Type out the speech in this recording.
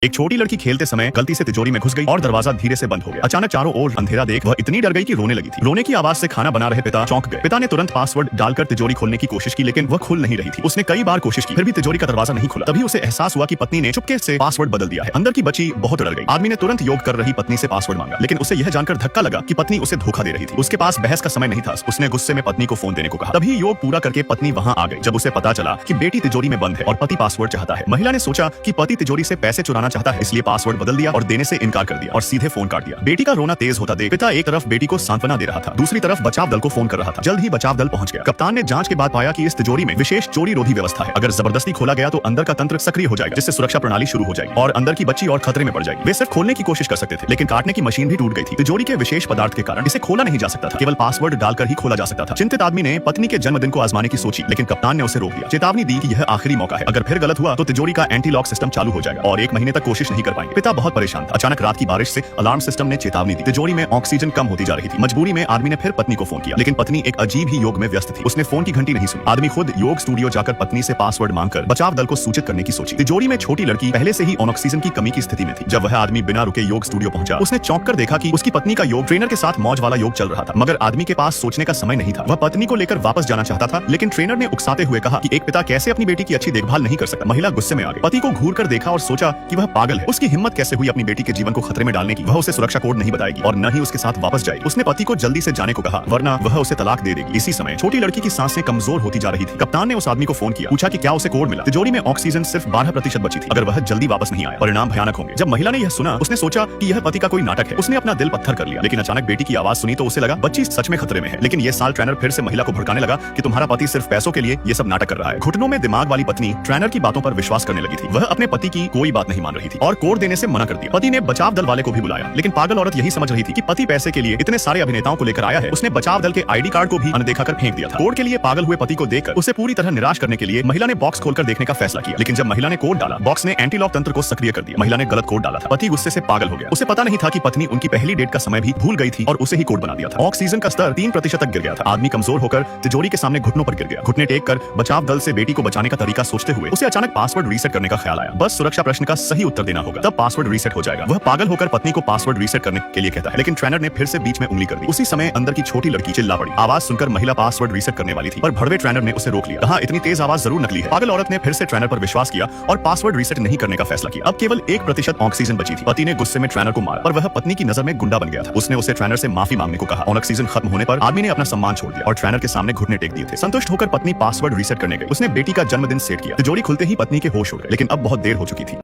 एक छोटी लड़की खेलते समय गलती से तिजोरी में घुस गई और दरवाजा धीरे से बंद हो गया। अचानक चारों ओर अंधेरा देख वह इतनी डर गई कि रोने लगी थी। रोने की आवाज से खाना बना रहे पिता चौंक गए। पिता ने तुरंत पासवर्ड डालकर तिजोरी खोलने की कोशिश की, लेकिन वह खुल नहीं रही थी। उसने कई बार कोशिश की, फिर भी तिजोरी का दरवाजा नहीं खुला। तभी उसे एहसास हुआ कि पत्नी ने चुपके से पासवर्ड बदल दिया है। अंदर की बच्ची बहुत डर गई। आदमी ने तुरंत योग कर रही पत्नी से पासवर्ड मांगा, लेकिन उसे यह जानकर धक्का लगा कि पत्नी उसे धोखा दे रही थी। उसके पास बहस का समय नहीं था। उसने गुस्से में पत्नी को फोन देने को कहा। तभी योग पूरा करके पत्नी वहां आ गई। जब उसे पता चला कि बेटी तिजोरी में बंद है और पति पासवर्ड चाहता है, महिला ने सोचा कि पति तिजोरी से पैसे चुराना चाहता है, इसलिए पासवर्ड बदल दिया और देने से इनकार कर दिया और सीधे फोन काट दिया। बेटी का रोना तेज होता देख पिता एक तरफ बेटी को सांत्वना दे रहा था, दूसरी तरफ बचाव दल को फोन कर रहा था। जल्द ही बचाव दल पहुंच गया। कप्तान ने जांच के बाद पाया कि इस तिजोरी में विशेष चोरी रोधी व्यवस्था है। अगर जबरदस्ती खोला गया तो अंदर का तंत्र सक्रिय हो जाएगा, जिससे सुरक्षा प्रणाली शुरू हो जाएगी और अंदर की बच्ची और खतरे में पड़ जाएगी। वे सिर्फ खोलने की कोशिश कर सकते थे, लेकिन काटने की मशीन भी टूट गई थी। तिजोरी के विशेष पदार्थ के कारण इसे खोला नहीं जा सकता था, केवल पासवर्ड डालकर ही खोला जा सकता था। चिंतित आदमी ने पत्नी के जन्मदिन को आजमाने की सोची, लेकिन कप्तान ने उसे रोक दिया। चेतावनी दी कि यह आखिरी मौका है, अगर फिर गलत हुआ तो तिजोरी का एंटी लॉक सिस्टम चालू हो जाएगा और 1 महीने तक कोशिश नहीं कर पाएंगे। पिता बहुत परेशान था। अचानक रात की बारिश से अलार्म सिस्टम ने चेतावनी दी। तिजोरी में ऑक्सीजन कम होती जा रही थी। मजबूरी में आदमी ने फिर पत्नी को फोन किया, लेकिन पत्नी एक अजीब ही योग में व्यस्त थी। उसने फोन की घंटी नहीं सुनी। आदमी खुद योग स्टूडियो जाकर पत्नी से पासवर्ड मांगकर बचाव दल को सूचित करने की सोची। तिजोरी में छोटी लड़की पहले से ही ऑक्सीजन की कमी की स्थिति में थी। जब वह आदमी बिना रुके योग स्टूडियो पहुंचा, उसने चौंक कर देखा कि उसकी पत्नी का योग ट्रेनर के साथ मौज वाला योग चल रहा था। मगर आदमी के पास सोचने का समय नहीं था। वह पत्नी को लेकर वापस जाना चाहता था, लेकिन ट्रेनर ने उकसाते हुए कहा कि एक पिता कैसे अपनी बेटी की अच्छी देखभाल नहीं कर सकता। महिला गुस्से में आ गई। पति को घूर कर देखा और सोचा कि वह पागल है। उसकी हिम्मत कैसे हुई अपनी बेटी के जीवन को खतरे में डालने की। वह उसे सुरक्षा कोड नहीं बताएगी और न ही उसके साथ वापस जाएगी। उसने पति को जल्दी से जाने को कहा, वरना वह उसे तलाक दे देगी। इसी समय छोटी लड़की की सांसें कमजोर होती जा रही थी। कप्तान ने उस आदमी को फोन किया, पूछा कि क्या उसे कोड मिला। तिजोरी में ऑक्सीजन सिर्फ 12% बची थी। अगर वह जल्दी वापस नहीं आया, परिणाम भयानक होंगे। जब महिला ने यह सुना, उसने सोचा कि यह पति का कोई नाटक है। उसने अपना दिल पत्थर कर लिया, लेकिन अचानक बेटी की आवाज सुनी तो उसे लगा बच्ची सच में खतरे में है। लेकिन यह साल ट्रेनर फिर से महिला को भड़काने लगा कि तुम्हारा पति सिर्फ पैसों के लिए ये सब नाटक कर रहा है। घुटनों में दिमाग वाली पत्नी ट्रेनर की बातों पर विश्वास करने लगी थी। वह अपने पति की कोई बात नहीं मान रही थी और कोड देने से मना कर दिया। पति ने बचाव दल वाले को भी बुलाया, लेकिन पागल औरत यही समझ रही थी कि पति पैसे के लिए इतने सारे अभिनेताओं को लेकर आया है। उसने बचाव दल के आईडी कार्ड को भी अनदेखा कर फेंक दिया था। कोड के लिए पागल हुए पति को देखकर उसे पूरी तरह निराश करने के लिए महिला ने बॉक्स खोलकर देखने का फैसला किया, लेकिन जब महिला ने कोड डाला, बॉक्स ने एंटी लॉक तंत्र को सक्रिय कर दिया। महिला ने गलत कोड डाला था। पति गुस्से से पागल हो गया। उसे पता नहीं था कि पत्नी उनकी पहली डेट का समय भी भूल गई थी और उसे ही कोड बना दिया था। ऑक्सीजन का स्तर 3% तक गिर गया था। आदमी कमजोर होकर तिजोरी के सामने घुटनों पर गिर गया। घुटने टेक कर बचाव दल से बेटी को बचाने का तरीका सोचते हुए उसे अचानक पासवर्ड रीसेट करने का ख्याल आया। बस सुरक्षा प्रश्न का सही उत्तर देना होगा, तब पासवर्ड रीसेट हो जाएगा। वह पागल होकर पत्नी को पासवर्ड रीसेट करने के लिए कहता है, लेकिन ट्रेनर ने फिर से बीच में उंगली कर दी। उसी समय अंदर की छोटी लड़की चिल्ला पड़ी। आवाज सुनकर महिला पासवर्ड रीसेट करने वाली थी, पर भड़वे ट्रेनर ने उसे रोक लिया। कहा, इतनी तेज आवाज जरूर नकली है। पागल औरत ने फिर से ट्रेनर पर विश्वास किया और पासवर्ड रीसेट नहीं करने का फैसला किया। अब केवल 1% ऑक्सीजन बची थी। पति ने गुस्से में ट्रेनर को मारा, पर वह पत्नी की नजर में गुंडा बन गया था। उसने उसे ट्रेनर से माफी मांगने को कहा। ऑक्सीजन खत्म होने पर आदमी ने अपना सम्मान छोड़ दिया और ट्रेनर के सामने घुटने टेक दिए थे। संतुष्ट होकर पत्नी पासवर्ड रीसेट करने गई। उसने बेटी का जन्मदिन सेट किया। तिजोरी खुलते ही पत्नी के होश उड़ गए, लेकिन अब बहुत देर हो चुकी थी।